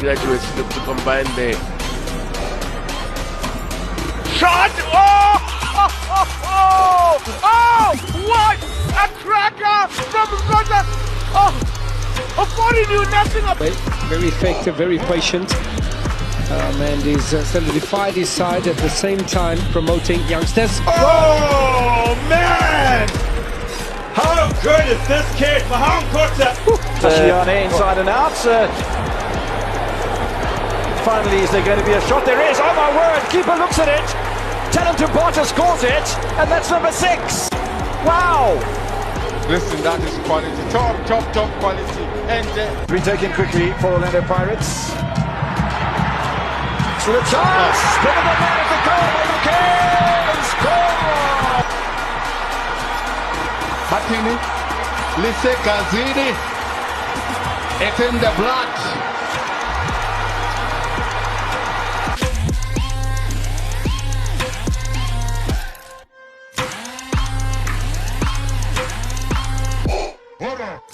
graduates look to combine there. Shot! Oh! Oh! What a cracker from Uganda! Oh, Ofori knew nothing about it. Very effective, very patient. And he's solidified his side at the same time promoting youngsters. Oh, man! How good is this kid? Maham Kota. Tashiane inside and out. Finally, is there going to be a shot? There is. Oh, my word. Keeper looks at it. Talented Barter scores it. And that's number 6. Wow. Listen, that is quality. Top quality. And Retaken quickly for Orlando Pirates. To the chance. Spin of the man at the goal. McKay score. Hatini, Lise Kazini, it's in the blood. Hold on.